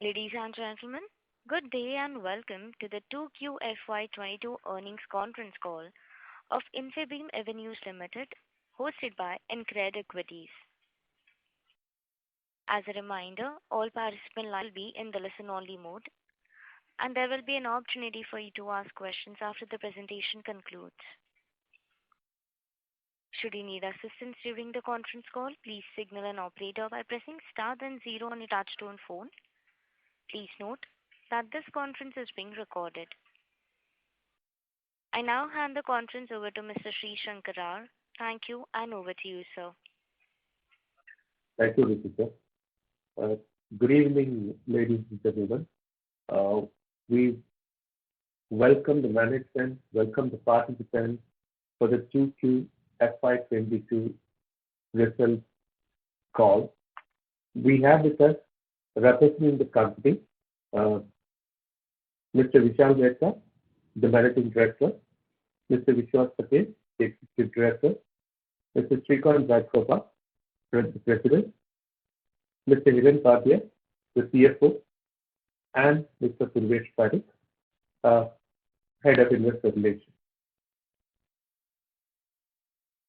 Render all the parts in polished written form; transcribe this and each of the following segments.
Ladies and gentlemen, good day and welcome to the 2Q FY22 earnings conference call of Infibeam Avenues Limited, hosted by Incred Equities. As a reminder, all participants will be in the listen-only mode, and there will be an opportunity for you to ask questions after the presentation concludes. Should you need assistance during the conference call, please signal an operator by pressing star then zero on your touchtone phone. Please note that this conference is being recorded. I now hand the conference over to Mr. Sri Shankar. Thank you, and over to you, sir. Thank you, Ritika. Good evening, ladies and gentlemen. We welcome the management, welcome the participants for the 2Q FY22 results call. We have with us, representing the company, Mr. Vishal Mehta, the Managing Director, Mr. Vishwas Patel, the Executive Director, Mr. Srikanth Rajgopal, the President, Mr. Hiren Padhya, the CFO, and Mr. Purvesh Parekh, Head of Investor Relations.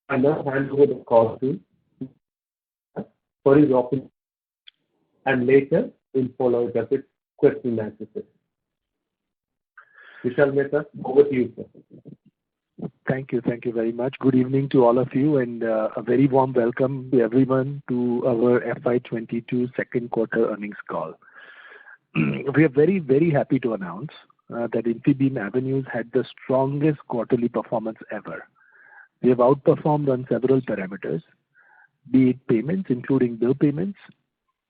I now hand over the call to for his opening, and later we'll follow it up with question and answer session. Vishal Mehta, over to you, sir. Thank you very much. Good evening to all of you, and a very warm welcome to everyone to our FY22 second quarter earnings call. We are very happy to announce that Infibeam Avenues had the strongest quarterly performance ever. We have outperformed on several parameters, be it payments, including bill payments,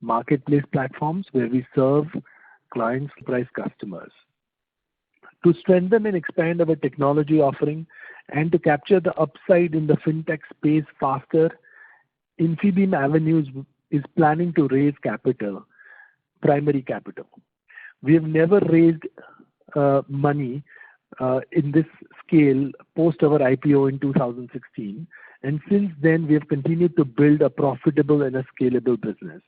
marketplace platforms where we serve clients, price customers. To strengthen and expand our technology offering and to capture the upside in the fintech space faster, Infibeam Avenues is planning to raise capital, primary capital. We have never raised money in this scale post our IPO in 2016, and since then we have continued to build a profitable and a scalable business.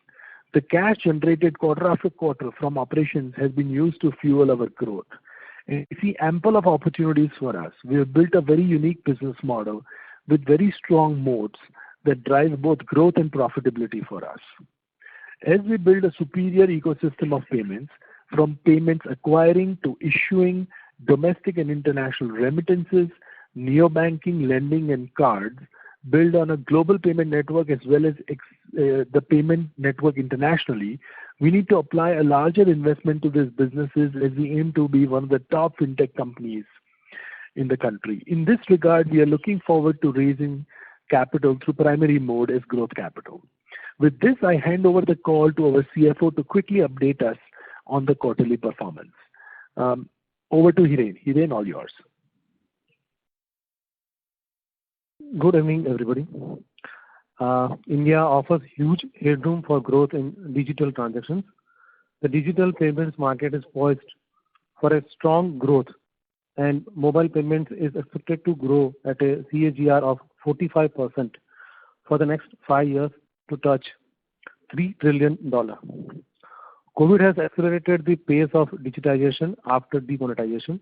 The cash generated quarter after quarter from operations has been used to fuel our growth. And we see ample of opportunities for us. We have built a very unique business model with very strong moats that drive both growth and profitability for us. As we build a superior ecosystem of payments, from payments acquiring to issuing, domestic and international remittances, neobanking, lending, and cards, build on a global payment network as well as the payment network internationally, we need to apply a larger investment to these businesses as we aim to be one of the top fintech companies in the country. In this regard, we are looking forward to raising capital through primary mode as growth capital. With this, I hand over the call to our CFO to quickly update us on the quarterly performance. Over to Hiren. Hiren, all yours. Good evening, everybody. India offers huge headroom for growth in digital transactions. The digital payments market is poised for a strong growth, and mobile payments is expected to grow at a CAGR of 45% for the next 5 years to touch $3 trillion. COVID has accelerated the pace of digitization after demonetization.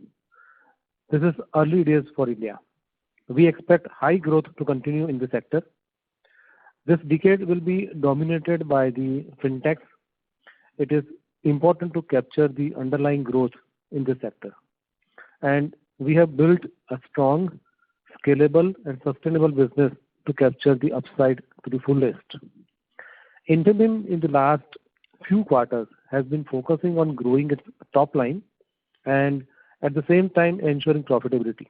This is early days for India. We expect high growth to continue in the sector. This decade will be dominated by the fintechs. It is important to capture the underlying growth in this sector. And we have built a strong, scalable, and sustainable business to capture the upside to the fullest. Infibeam in the last few quarters has been focusing on growing its top line and at the same time ensuring profitability.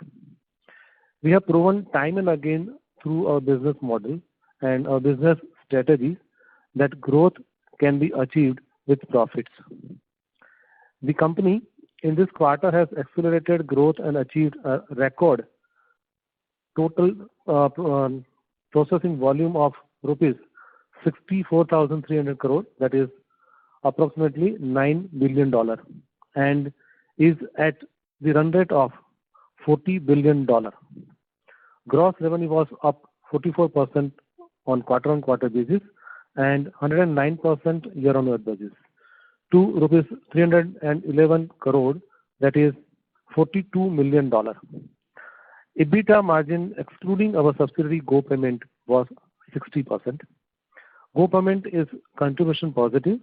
We have proven time and again through our business model and our business strategies that growth can be achieved with profits. The company in this quarter has accelerated growth and achieved a record total processing volume of rupees 64,300 crore, that is approximately $9 billion, and is at the run rate of $40 billion. Gross revenue was up 44% on quarter-on-quarter basis and 109% year-on-year basis. to rupees 311 crore, that is $42 million. EBITDA margin excluding our subsidiary GoPayment was 60%. GoPayment is contribution positive.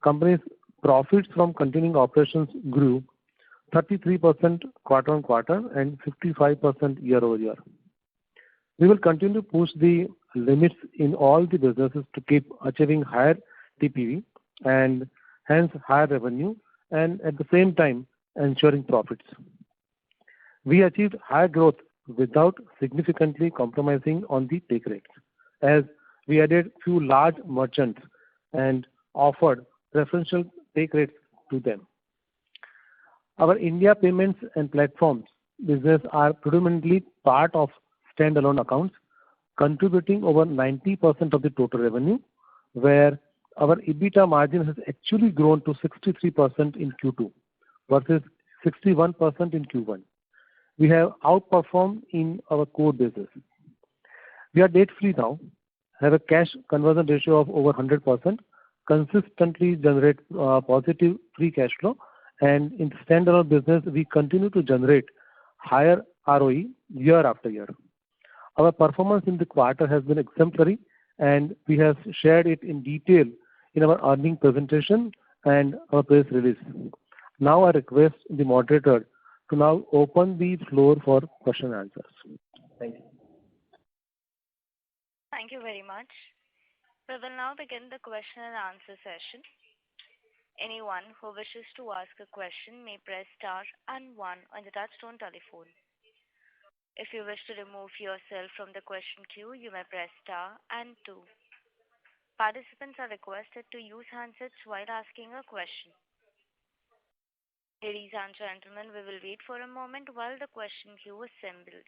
Company's profits from continuing operations grew 33% quarter-on-quarter and 55% year-over-year. We will continue to push the limits in all the businesses to keep achieving higher TPV and hence higher revenue, and at the same time ensuring profits. We achieved higher growth without significantly compromising on the take rates, as we added few large merchants and offered preferential take rates to them. Our India payments and platforms business are predominantly part of standalone accounts, contributing over 90% of the total revenue, where our EBITDA margin has actually grown to 63% in Q2 versus 61% in Q1. We have outperformed in our core business. We are debt-free now, have a cash conversion ratio of over 100%, consistently generate positive free cash flow, and in standalone business, we continue to generate higher ROE year after year. Our performance in the quarter has been exemplary, and we have shared it in detail in our earnings presentation and our press release. Now I request the moderator to now open the floor for question and answers. Thank you. Thank you very much. We will now begin the question and answer session. Anyone who wishes to ask a question may press star and one on the touchtone telephone. If you wish to remove yourself from the question queue, you may press star and two. Participants are requested to use handsets while asking a question. Ladies and gentlemen, we will wait for a moment while the question queue assembles.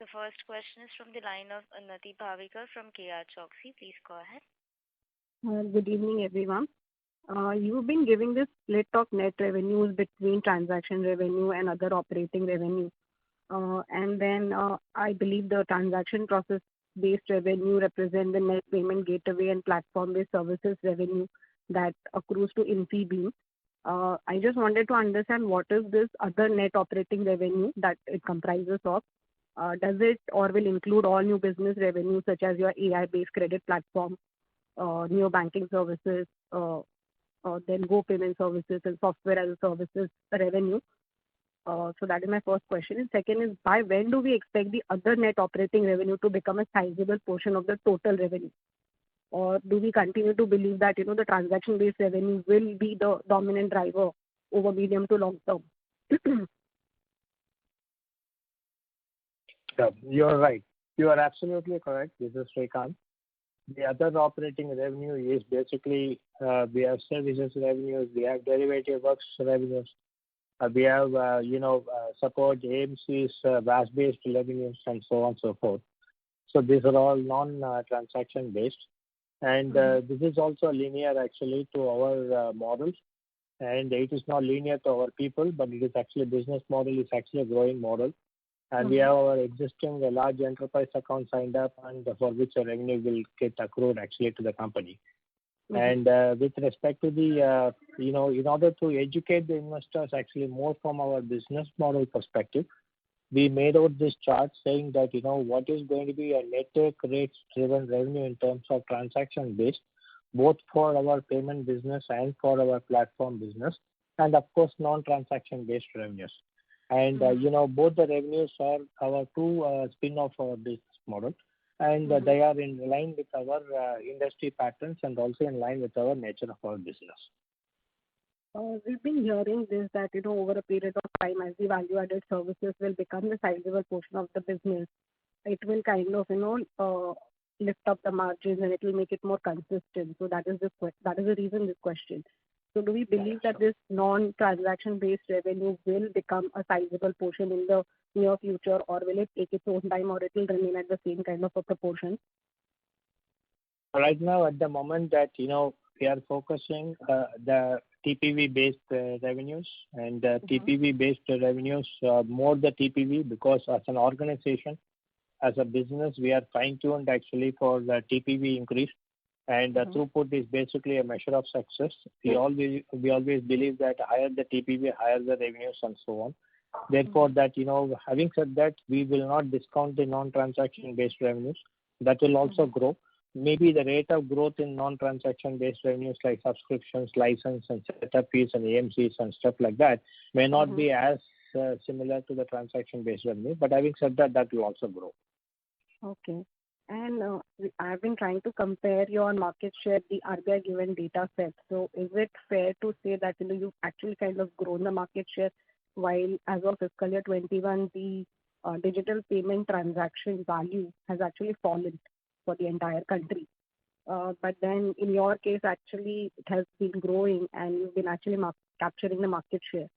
The first question is from the line of Unnati Bhavekar from KRChoksey. Please go ahead. Good evening, everyone. You've been giving this split of net revenues between transaction revenue and other operating revenue. And then I believe the transaction process-based revenue represent the net payment gateway and platform-based services revenue that accrues to Infibeam. I just wanted to understand what is this other net operating revenue that it comprises of. Does it or will include all new business revenue such as your AI-based credit platform, new banking services, then GoPayment services and software as a services revenue? So that is my first question. And second is, by when do we expect the other net operating revenue to become a sizable portion of the total revenue? Or do we continue to believe that the transaction-based revenue will be the dominant driver over medium to long term? Yeah, you're right. You are absolutely correct. This is Srikanth. The other operating revenue is basically we have services revenues, we have derivative works revenues, we have support AMC's VAS-based revenues and so on and so forth. So these are all non-transaction based, and this is also linear actually to our models, and it is not linear to our people, but it is actually business model is actually a growing model. And we have our existing large enterprise account signed up, and for which the revenue will get accrued actually to the company. And with respect to the, in order to educate the investors actually more from our business model perspective, we made out this chart saying that, what is going to be a net take rates driven revenue in terms of transaction based, both for our payment business and for our platform business, and of course non-transaction based revenues. And both the revenues are our two spin-off our business model, and they are in line with our industry patterns and also in line with our nature of our business. We've been hearing this that over a period of time, as the value-added services will become the sizable portion of the business, it will kind of lift up the margins and it will make it more consistent. So that is the reason this question. So do we believe that this non-transaction based revenue will become a sizable portion in the near future, or will it take its own time, or it will remain at the same kind of a proportion? Right now, at the moment that we are focusing the TPV based revenues, and TPV based revenues more the TPV, because as an organization as a business, we are fine-tuned actually for the TPV increase, and throughput is basically a measure of success. We always believe that higher the TPV, higher the revenues, and so on. Therefore, that having said that, we will not discount the non-transaction based revenues. That will also grow. Maybe the rate of growth in non-transaction based revenues like subscriptions, license, and setup fees and AMCs and stuff like that may not be as similar to the transaction based revenue. But having said that, that will also grow. Okay. And I've been trying to compare your market share, the RBI given data set. So is it fair to say that you've actually kind of grown the market share, while as of fiscal year 21, the digital payment transaction value has actually fallen for the entire country? But then in your case, actually, it has been growing and you've been actually capturing the market share.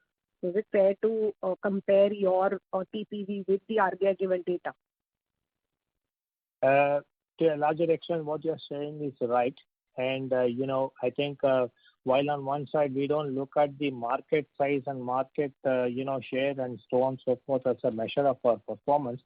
So is it fair to compare your TPV with the RBI given data? To a larger extent, what you're saying is right. And, I think while on one side we don't look at the market size and market, share and so on and so forth as a measure of our performance,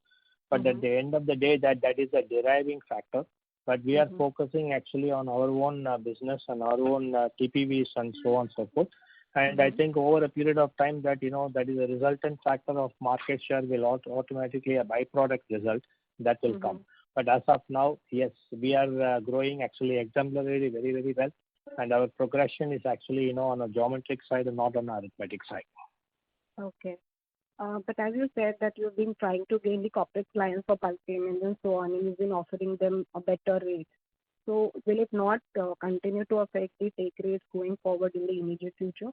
but at the end of the day, that is a deriving factor. But we are focusing actually on our own business and our own TPVs and so on and so forth. And I think over a period of time that, that is a resultant factor of market share will automatically a byproduct result that will come. But as of now, yes, we are growing actually exemplarily very, very well. And our progression is actually, on a geometric side and not on an arithmetic side. Okay. But as you said that you've been trying to gain the corporate clients for bulk payments and so on, and you've been offering them a better rate. So will it not continue to affect the take rates going forward in the immediate future?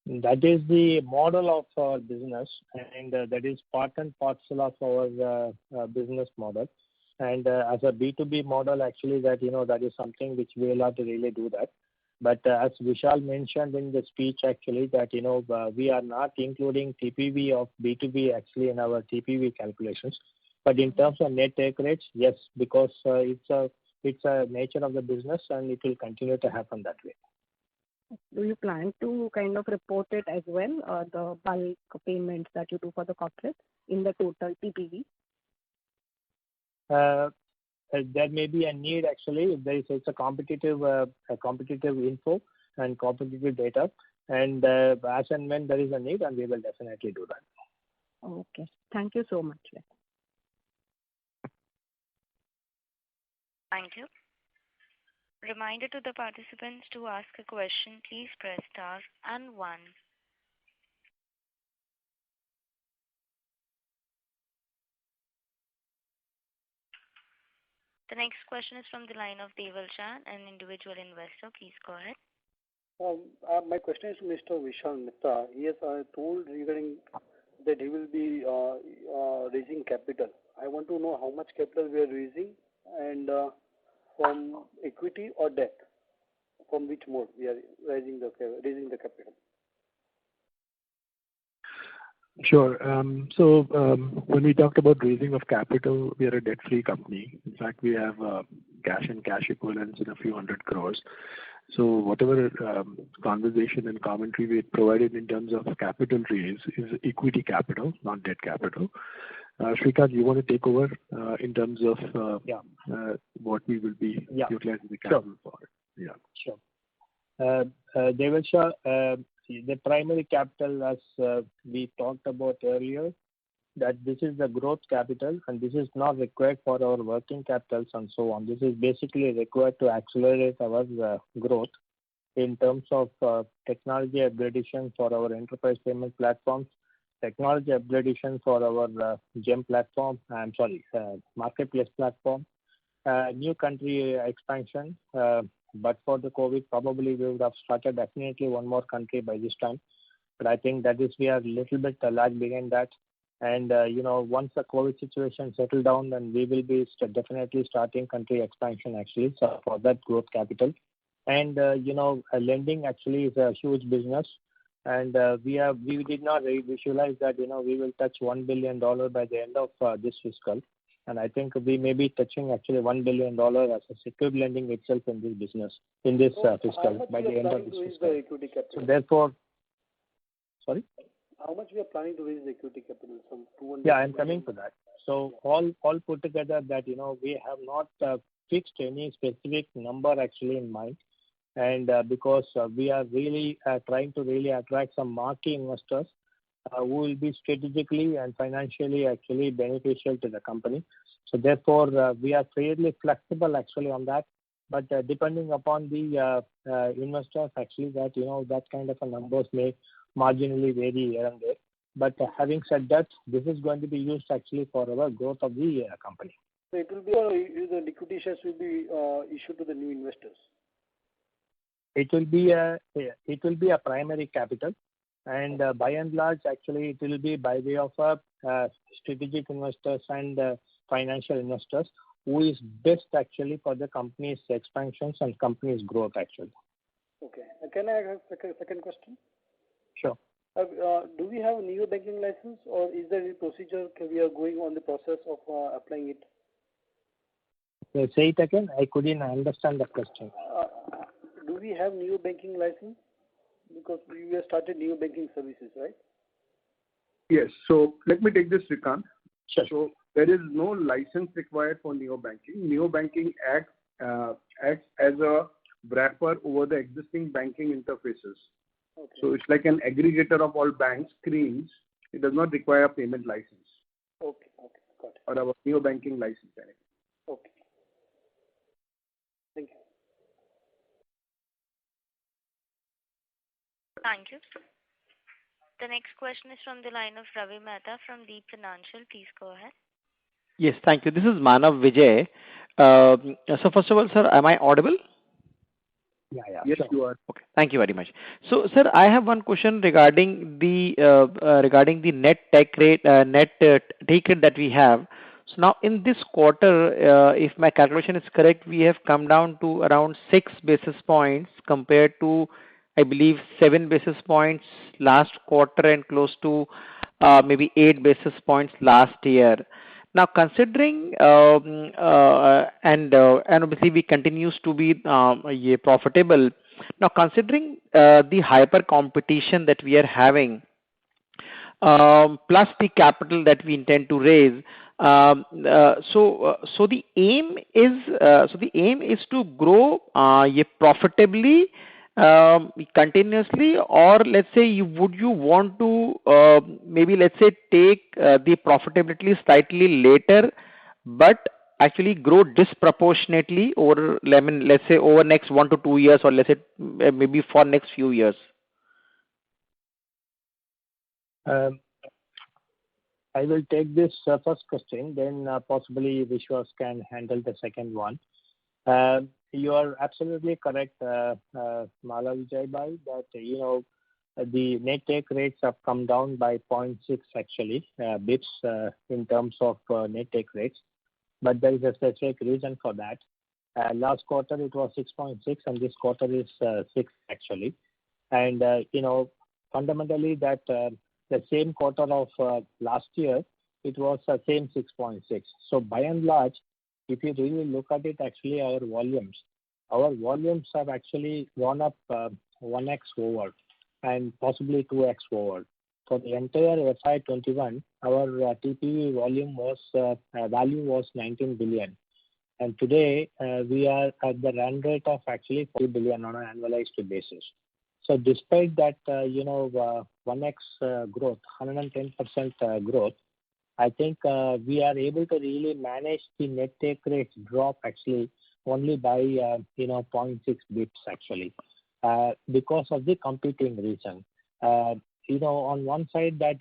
That is the model of our business, and that is part and parcel of our business model. And as a B2B model, actually, that that is something which we will have to really do that. But as Vishal mentioned in the speech, actually, that we are not including TPV of B2B actually in our TPV calculations. But in terms of net take rates, yes, because it's a nature of the business, and it will continue to happen that way. Do you plan to kind of report it as well, the bulk payments that you do for the corporate in the total TPV? There may be a need actually. It's a competitive info and competitive data, and as and when there is a need, and we will definitely do that. Okay. Thank you so much. Thank you. Reminder to the participants to ask a question, please press star and 1. The next question is from the line of Deval Chan, an individual investor. Please go ahead. My question is to Mr. Vishal Mehta. He has told regarding that he will be raising capital. I want to know how much capital we are raising, and from equity or debt, from which mode we are raising the capital. Sure. So when we talked about raising of capital, we are a debt-free company. In fact, we have cash and cash equivalents in a few hundred crores. So whatever conversation and commentary we provided in terms of capital raise is equity capital, not debt capital. Srikanth, you want to take over in terms of what we will be utilizing the capital for? Yeah. Sure. Deval, the primary capital, as we talked about earlier, that this is the growth capital, and this is not required for our working capitals and so on. This is basically required to accelerate our growth in terms of technology upgradation for our enterprise payment platforms, technology upgradation for our GEM platform, marketplace platform, new country expansion. But for the COVID, probably we would have started definitely one more country by this time. But I think that is we are a little bit lag behind that. And, once the COVID situation settle down, then we will be definitely starting country expansion actually, so for that growth capital. And, lending actually is a huge business. And we did not visualize that, we will touch $1 billion by the end of this fiscal. And I think we may be touching actually $1 billion as a secured lending itself in this business, in this fiscal, by the end of this fiscal. So therefore, sorry? How much we are planning to raise the equity capital? Some 200. Yeah, I'm coming to that. So all put together that, we have not fixed any specific number actually in mind. And because we are really trying to really attract some marquee investors who will be strategically and financially actually beneficial to the company. So therefore, we are fairly flexible actually on that. But depending upon the investors, actually that that kind of a numbers may marginally vary here and there. But having said that, this is going to be used actually for our growth of the company. So it will be the liquidity shares will be issued to the new investors. It will be a primary capital, and by and large, actually, it will be by way of strategic investors and financial investors who is best actually for the company's expansions and company's growth actually. Okay. Can I have a second question? Sure. Do we have a neo banking license, or is there any procedure we are going on the process of applying it? Say it again. I couldn't understand the question. Do we have neo banking license? Because we have started neo banking services, right? Yes. So let me take this, Srikanth. Sure. So there is no license required for neo banking. Neo banking acts as a wrapper over the existing banking interfaces. Okay. So it's like an aggregator of all bank screens. It does not require a payment license. Okay. Got it. Or a neo banking license. Okay. Thank you. Thank you. The next question is from the line of Ravi Mehta from Deep Financial. Please go ahead. Yes, thank you. This is Manav Vijay. So first of all, sir, am I audible? Yeah. Yes, sure. you are. Okay, thank you very much. So, sir, I have one question regarding the net take rate that we have. So now in this quarter, if my calculation is correct, we have come down to around 6 basis points compared to, I believe, 7 basis points last quarter and close to maybe 8 basis points last year. Now, considering and obviously we continues to be profitable. Now, considering the hyper competition that we are having, plus the capital that we intend to raise, so the aim is to grow profitably continuously, or let's say would you want to maybe let's say take the profitability slightly later, but actually grow disproportionately over, let's say over next 1 to 2 years, or let's say maybe for next few years? I will take this first question, then possibly Vishwas can handle the second one. You are absolutely correct, Mala Vijay Bhai, that the net take rates have come down by 0.6 actually bits in terms of net take rates, but there is a specific reason for that. Last quarter it was 6.6 and this quarter is 6 actually, and fundamentally that the same quarter of last year it was the same 6.6. So by and large, if you really look at it, actually our volumes have actually gone up 1x over and possibly 2x over. For the entire FY21, our TPV value was 19 billion, and today we are at the run rate of actually 40 billion on an annualized basis. So despite that 1x growth, 110% growth, I think we are able to really manage the net take rate drop actually only by 0.6 bips actually, because of the competing reason. On one side that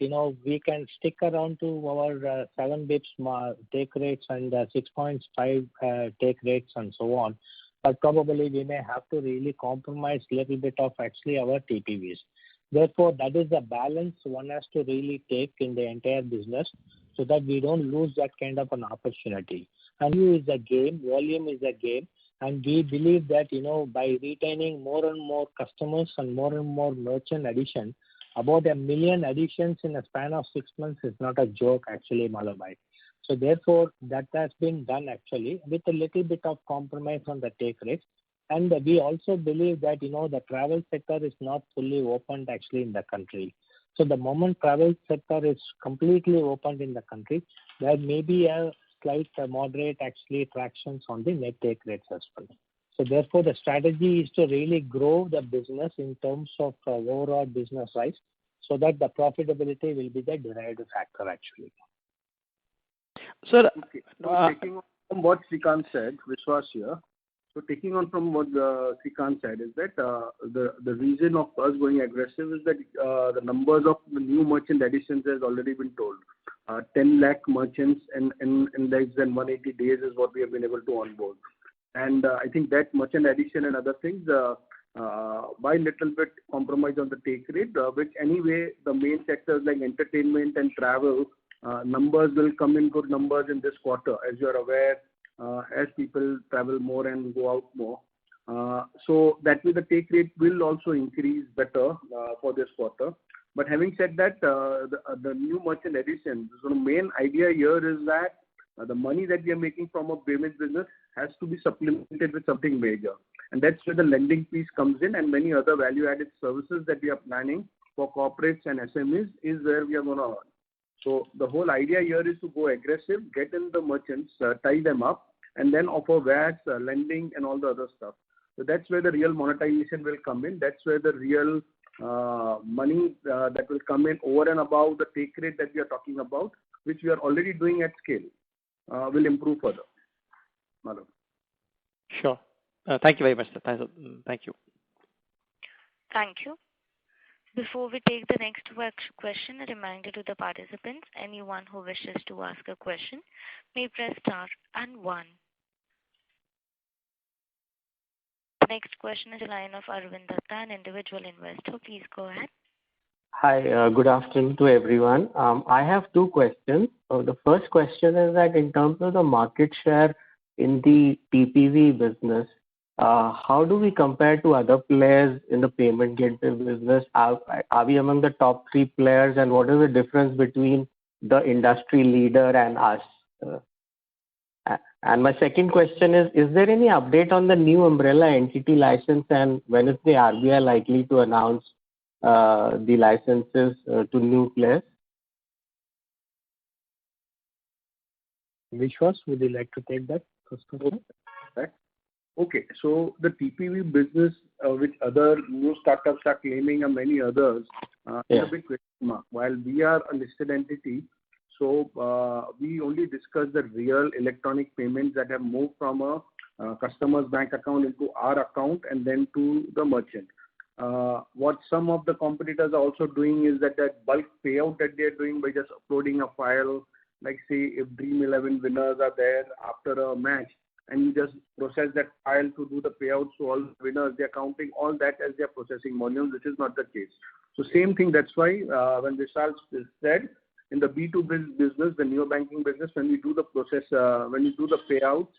we can stick around to our 7 bips take rates and 6.5 take rates and so on, but probably we may have to really compromise a little bit of actually our TPVs. Therefore, that is the balance one has to really take in the entire business, so that we don't lose that kind of an opportunity. And value is a game, volume is a game, and we believe that by retaining more and more customers and more merchant addition, about 1 million additions in a span of 6 months is not a joke actually, Malabai. So therefore, that has been done actually with a little bit of compromise on the take rates. And we also believe that the travel sector is not fully opened actually in the country. So the moment travel sector is completely opened in the country, there may be a slight moderate actually tractions on the net take rates as well. So therefore, the strategy is to really grow the business in terms of overall business size, so that the profitability will be the derived factor actually. Sir, Okay. So taking on from what Srikanth said, Vishwas here. So taking on from what Srikanth said is that the reason of us going aggressive is that the numbers of the new merchant additions has already been told. 10 lakh merchants in less than 180 days is what we have been able to onboard. And I think that merchant addition and other things by little bit compromise on the take rate, which anyway the main sectors like entertainment and travel numbers will come in good numbers in this quarter, as you are aware, as people travel more and go out more. So that way the take rate will also increase better for this quarter. But having said that, the new merchant addition, so the main idea here is that the money that we are making from a payment business has to be supplemented with something major. And that's where the lending piece comes in, and many other value-added services that we are planning for corporates and SMEs is where we are going to earn. So the whole idea here is to go aggressive, get in the merchants, tie them up, and then offer VAT, lending, and all the other stuff. So that's where the real monetization will come in. That's where the real money that will come in over and above the take rate that we are talking about, which we are already doing at scale, will improve further. Madam. Sure. Thank you very much, sir. Thank you. Thank you. Before we take the next question, a reminder to the participants, anyone who wishes to ask a question may press star and 1. The next question is the line of Arvind Datta, an individual investor. Please go ahead. Hi, good afternoon to everyone. I have 2 questions. The first question is that in terms of the market share in the TPV business, how do we compare to other players in the payment gateway business? Are we among the top 3 players, and what is the difference between the industry leader and us? And my second question is there any update on the new umbrella entity license, and when is the RBI likely to announce the licenses to new players? Vishwas, would you like to take that first question? Okay, so the TPV business, which other new startups are claiming and many others, is a big question mark. While we are a listed entity, so we only discuss the real electronic payments that have moved from a customer's bank account into our account and then to the merchant. What some of the competitors are also doing is that bulk payout that they are doing by just uploading a file, like say if Dream 11 winners are there after a match, and you just process that file to do the payouts to all the winners, they are counting all that as their processing volume, which is not the case. So same thing, that's why when Vishal said in the B2B business, the neo-banking business, when we do the process, when we do the payouts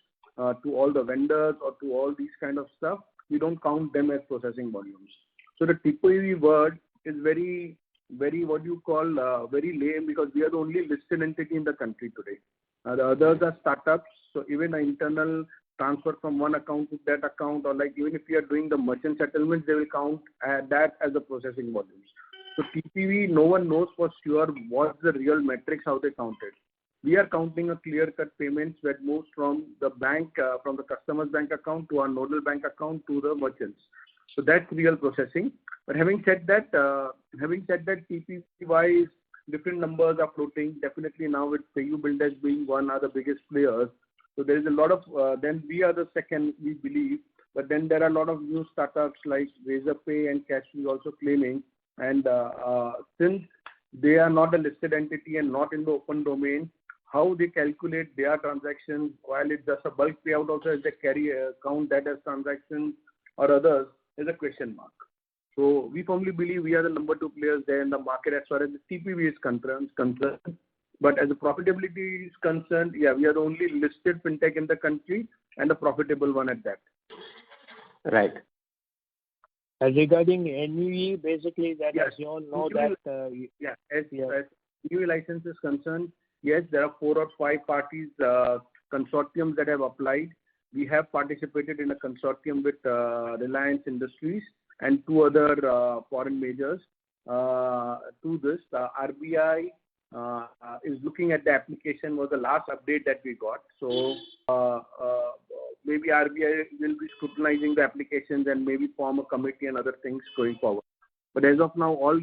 to all the vendors or to all these kind of stuff, we don't count them as processing volumes. So the TPV word is very, what you call, very lame, because we are the only listed entity in the country today. The others are startups, so even an internal transfer from one account to that account, or like even if you are doing the merchant settlements, they will count that as the processing volumes. So TPV, no one knows for sure what's the real metrics, how they count it. We are counting a clear-cut payments that moves from the bank, from the customer's bank account to our nodal bank account to the merchants. So that's real processing. But having said that, TPV-wise, different numbers are floating. Definitely now with PayU Builders being one of the biggest players. So there is a lot of, then we are the second, we believe. But then there are a lot of new startups like Razorpay and Cashfree also claiming. And since they are not a listed entity and not in the open domain, how they calculate their transactions, while it's just a bulk payout also, as they count that as transactions or others, is a question mark. So we firmly believe we are the number 2 players there in the market as far as the TPV is concerned. But as the profitability is concerned, yeah, we are the only listed fintech in the country and a profitable one at that. Right. Regarding NUE, basically that, yes, as you all know that... as NUE license is concerned, yes, there are 4 or 5 parties, consortiums that have applied. We have participated in a consortium with Reliance Industries and 2 other foreign majors to this. RBI is looking at the application was the last update that we got. So maybe RBI will be scrutinizing the applications and maybe form a committee and other things going forward. But as of now, what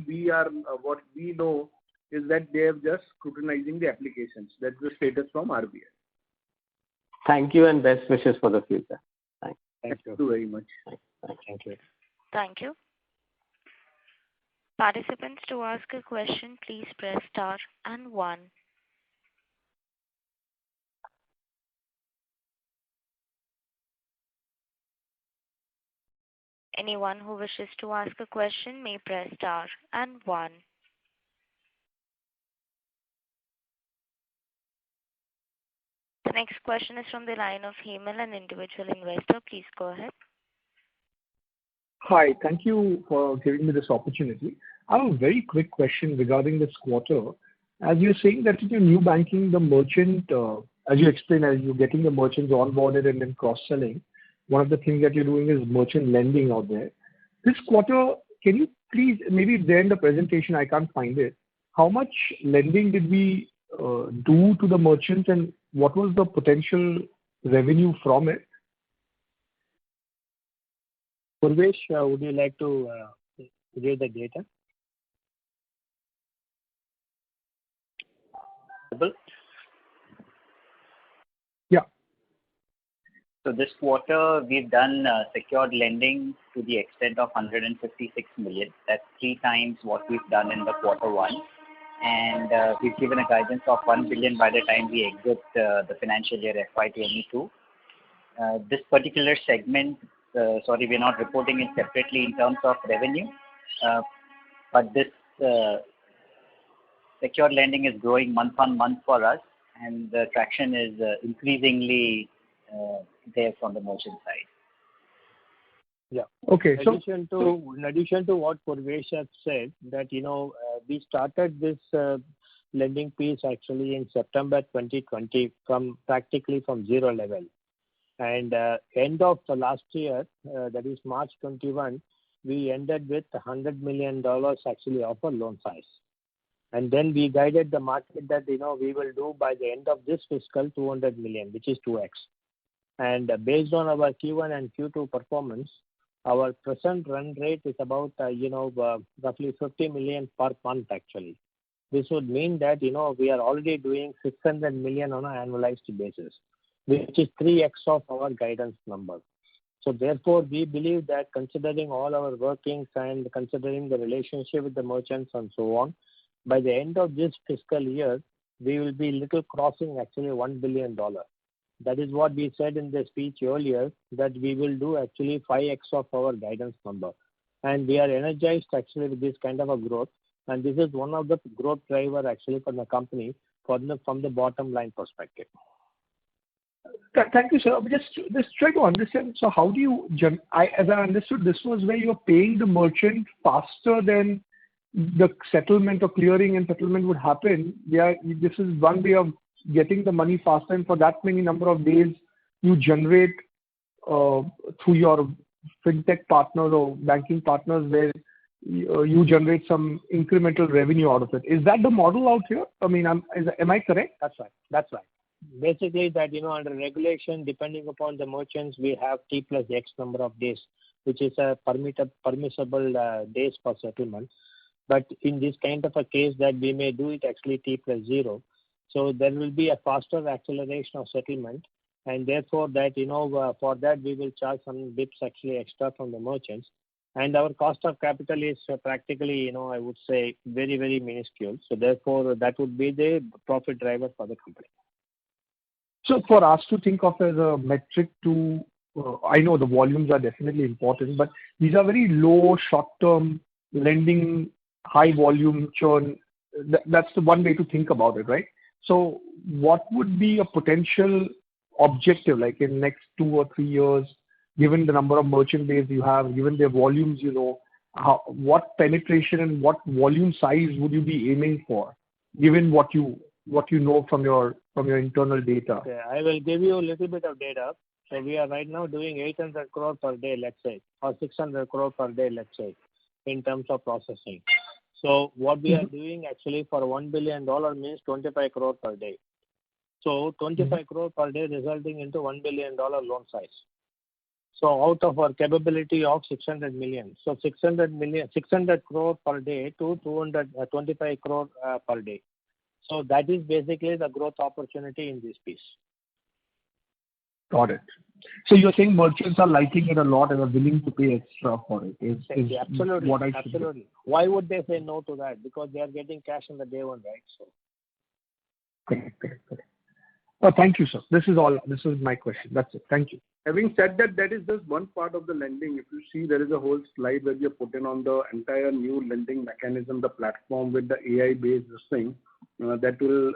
we know is that they are just scrutinizing the applications. That's the status from RBI. Thank you and best wishes for the future. Thank you very much. Thank you. Thank you. Participants, to ask a question, please press star and 1. Anyone who wishes to ask a question may press star and 1. The next question is from the line of Hemal, an individual investor. Please go ahead. Hi. Thank you for giving me this opportunity. I have a very quick question regarding this quarter. As you're saying that in your new banking, the merchant, as you explained, as you're getting the merchants onboarded and then cross-selling, one of the things that you're doing is merchant lending out there. This quarter, can you please, maybe there in the presentation, I can't find it, how much lending did we do to the merchants and what was the potential revenue from it? Purvesh, would you like to give the data? Yeah. So this quarter, we've done secured lending to the extent of 156 million. That's 3 times what we've done in the quarter 1. And we've given a guidance of 1 billion by the time we exit the financial year FY22. This particular segment, we're not reporting it separately in terms of revenue, but this secured lending is growing month on month for us, and the traction is increasingly there from the merchant side. Yeah. Okay. In addition to what Purvesh has said, that we started this lending piece actually in September 2020 practically from zero level. And end of the last year, that is March 21, we ended with $100 million actually of a loan size. And then we guided the market that we will do by the end of this fiscal 200 million, which is 2x. And based on our Q1 and Q2 performance, our present run rate is about roughly 50 million per month actually. This would mean that we are already doing 600 million on an annualized basis, which is 3x of our guidance number. So therefore, we believe that considering all our workings and considering the relationship with the merchants and so on, by the end of this fiscal year, we will be little crossing actually $1 billion. That is what we said in the speech earlier, that we will do actually 5x of our guidance number. And we are energized actually with this kind of a growth. And this is one of the growth driver actually for the company from the bottom line perspective. Thank you, sir. Just try to understand. So how do you, as I understood, this was where you're paying the merchant faster than the settlement or clearing and settlement would happen. This is one way of getting the money faster, and for that many number of days, you generate through your fintech partners or banking partners where you generate some incremental revenue out of it. Is that the model out here? I mean, am I correct? That's right. Basically that, under regulation, depending upon the merchants, we have T plus X number of days, which is a permissible days for settlement. But in this kind of a case that we may do it actually T plus 0. So there will be a faster acceleration of settlement. And therefore that, for that we will charge some bips actually extra from the merchants. And our cost of capital is practically, I would say very, very minuscule. So therefore that would be the profit driver for the company. So for us to think of as a metric to, I know the volumes are definitely important, but these are very low short-term lending, high volume churn. That's the one way to think about it, right? So what would be a potential objective, like in next 2 or 3 years, given the number of merchant base you have, given their volumes, what penetration and what volume size would you be aiming for, given what you know from your internal data? Okay, I will give you a little bit of data. So we are right now doing 800 crore per day, let's say, or 600 crore per day, let's say, in terms of processing. So what we are doing actually for $1 billion means 25 crore per day. So 25 crore per day resulting into $1 billion loan size. So out of our capability of 600 million, so 600 crore per day to 225 crore per day. So that is basically the growth opportunity in this piece. Got it. So you're saying merchants are liking it a lot and are willing to pay extra for it. Is Absolutely. What I should Absolutely. Why would they say no to that? Because they are getting cash on the day one, right? So. Correct. Oh, thank you, sir. This is all. This is my question. That's it. Thank you. Having said that, that is just one part of the lending. If you see, there is a whole slide where we have put in on the entire new lending mechanism, the platform with the AI-based thing that will,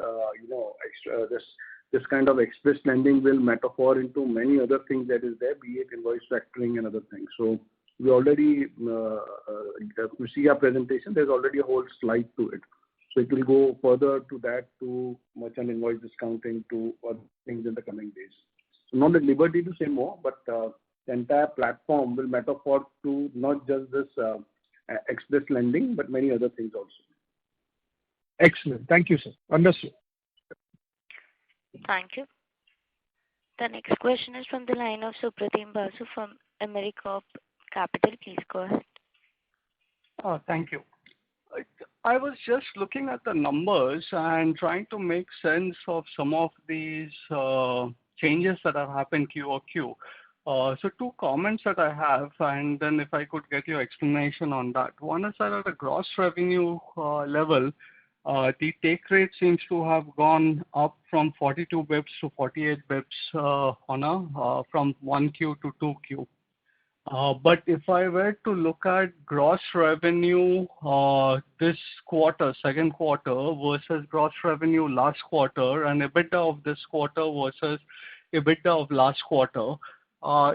this kind of express lending will metaphor into many other things that is there, be it invoice factoring and other things. So we already, if you see our presentation, there's already a whole slide to it. So it will go further to that, to merchant invoice discounting, to other things in the coming days. So not at liberty to say more, but the entire platform will metaphor to not just this express lending, but many other things also. Excellent. Thank you, sir. Understood. Thank you. The next question is from the line of Supratim Basu from Americorp Capital. Please go ahead. Thank you. I was just looking at the numbers and trying to make sense of some of these changes that have happened QOQ. So two comments that I have, and then if I could get your explanation on that. One is that at a gross revenue level, the take rate seems to have gone up from 42 bips to 48 bips from 1Q to 2Q. But if I were to look at gross revenue this quarter, second quarter, versus gross revenue last quarter, and EBITDA of this quarter versus EBITDA of last quarter,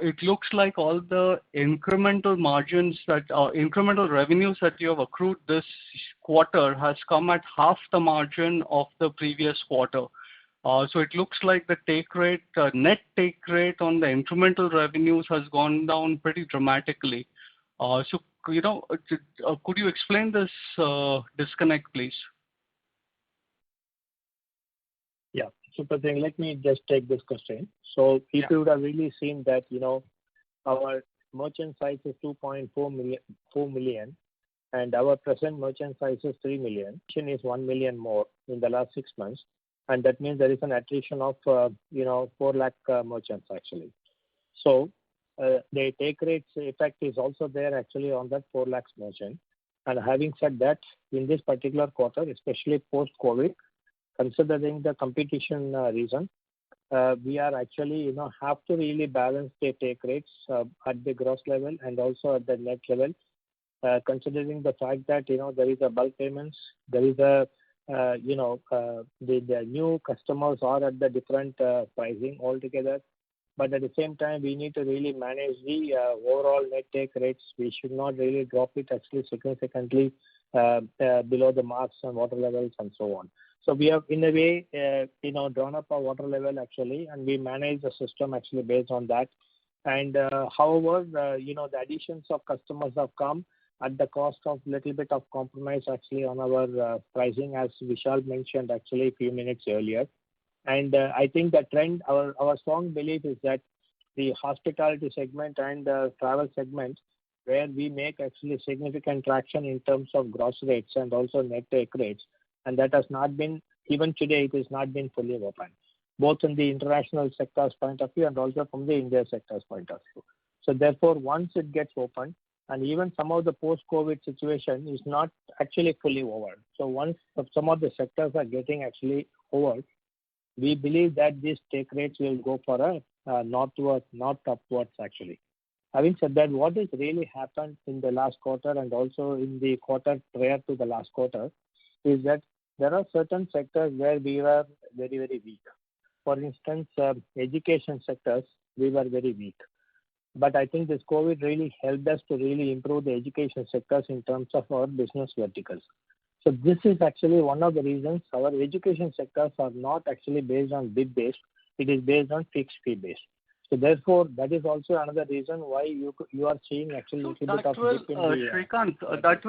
it looks like all the incremental margins that incremental revenues that you have accrued this quarter has come at half the margin of the previous quarter. So it looks like the take rate, net take rate on the incremental revenues has gone down pretty dramatically. So, could you explain this disconnect, please? Yeah. Super thing. Let me just take this question. So if you would have really seen that, our merchant size is 2.4 million, and our present merchant size is 3 million. Is 1 million more in the last 6 months. And that means there is an attrition of, 4 lakh merchants actually. So the take rates effect is also there actually on that 4 lakhs merchant. And having said that, in this particular quarter, especially post-COVID, considering the competition reason, we are actually, have to really balance the take rates at the gross level and also at the net level, considering the fact that, there is a bulk payments, there is a the new customers are at the different pricing altogether. But at the same time, we need to really manage the overall net take rates. We should not really drop it actually significantly below the marks and water levels and so on. So we have, in a way, drawn up our water level actually, and we manage the system actually based on that. And however, the additions of customers have come at the cost of little bit of compromise actually on our pricing, as Vishal mentioned actually a few minutes earlier. And I think the trend, our strong belief is that the hospitality segment and the travel segment, where we make actually significant traction in terms of gross rates and also net take rates, and that has not been, even today, it has not been fully open, both in the international sector's point of view and also from the India sector's point of view. So therefore, once it gets open, and even some of the post-COVID situation is not actually fully over. So once some of the sectors are getting actually over, we believe that these take rates will go for a northwards, not upwards actually. Having said that, what has really happened in the last quarter and also in the quarter prior to the last quarter is that there are certain sectors where we were very, very weak. For instance, education sectors, we were very weak. But I think this COVID really helped us to really improve the education sectors in terms of our business verticals. So this is actually one of the reasons our education sectors are not actually based on bid based. It is based on fixed fee based. So therefore, that is also another reason why you are seeing actually a little bit of dip in the. Shrikant, that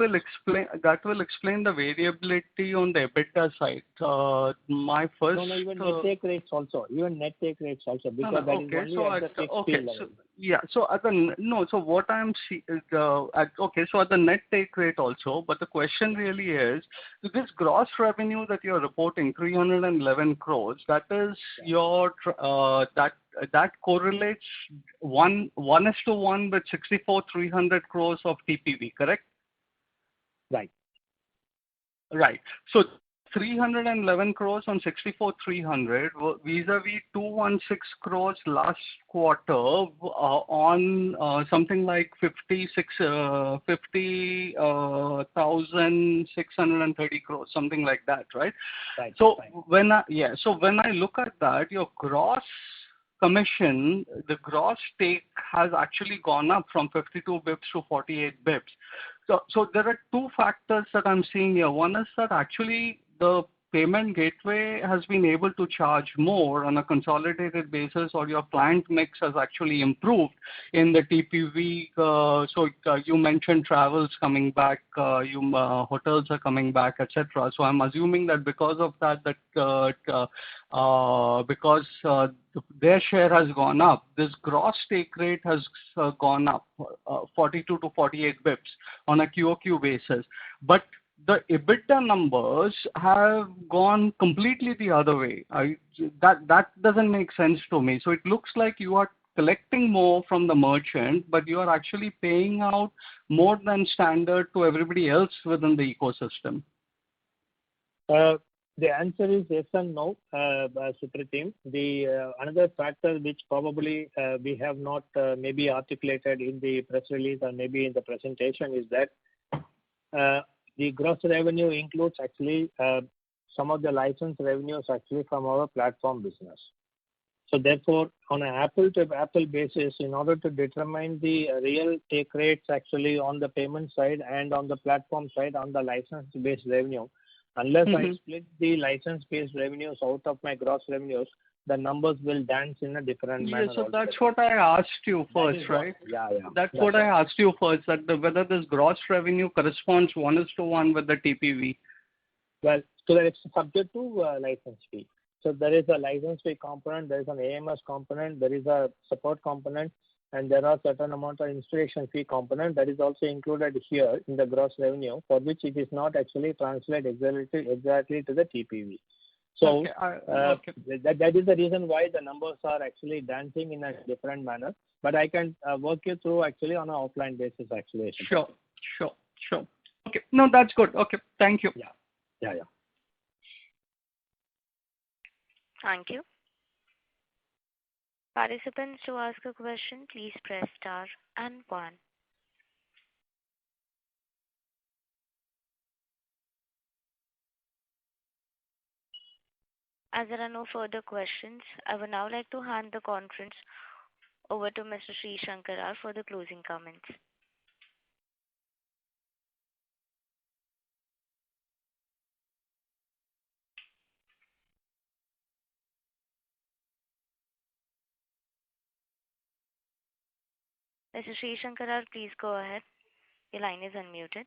will explain the variability on the EBITDA side. My first. No, even net take rates also. Even net take rates also, because that is only at the fixed fee level. So at the so what I'm seeing so at the net take rate also, but the question really is, this gross revenue that you're reporting, 311 crores, that is your that correlates 1:1 with 64,300 crores of TPV, correct? Right. Right. So 311 crores on 64,300 vis-a-vis 216 crores last quarter on something like 50,630 crores, something like that, right? Right. So when I look at that, your gross commission, the gross take has actually gone up from 52 bips to 48 bips. So there are two factors that I'm seeing here. One is that actually the payment gateway has been able to charge more on a consolidated basis, or your client mix has actually improved in the TPV. You mentioned travels coming back, hotels are coming back, etc. So I'm assuming that because of that, because their share has gone up, this gross take rate has gone up 42 to 48 bips on a QOQ basis. But the EBITDA numbers have gone completely the other way. That doesn't make sense to me. So it looks like you are collecting more from the merchant, but you are actually paying out more than standard to everybody else within the ecosystem. The answer is yes and no, Supratim. The another factor which probably we have not maybe articulated in the press release or maybe in the presentation is that the gross revenue includes actually some of the license revenues actually from our platform business. So therefore, on an apple-to-apple basis, in order to determine the real take rates actually on the payment side and on the platform side on the license-based revenue, unless I split the license-based revenues out of my gross revenues, the numbers will dance in a different manner. Yeah, so that's what I asked you first, right? That's what I asked you first, that whether this gross revenue corresponds 1:1 with the TPV. Well, so that it's subject to license fee. So there is a license fee component, there is an AMS component, there is a support component, and there are certain amount of installation fee component that is also included here in the gross revenue, for which it is not actually translated exactly to the TPV. So that is the reason why the numbers are actually dancing in a different manner. But I can work you through actually on an offline basis actually. Sure. Okay. No, that's good. Okay. Thank you. Yeah. Thank you. Participants, to ask a question, please press star and 1. As there are no further questions, I would now like to hand the conference over to Mr. Sri Shankar for the closing comments. Mr. Sri Shankar, please go ahead. Your line is unmuted.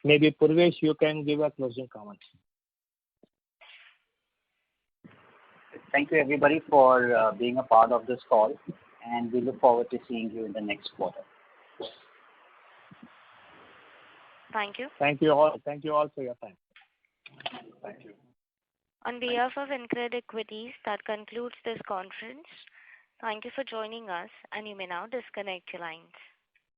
Maybe Purvesh, you can give a closing comment. Thank you everybody for being a part of this call, and we look forward to seeing you in the next quarter. Thank you. Thank you all for your time. Thank you. On behalf of InCred Equities, that concludes this conference. Thank you for joining us, and you may now disconnect your lines.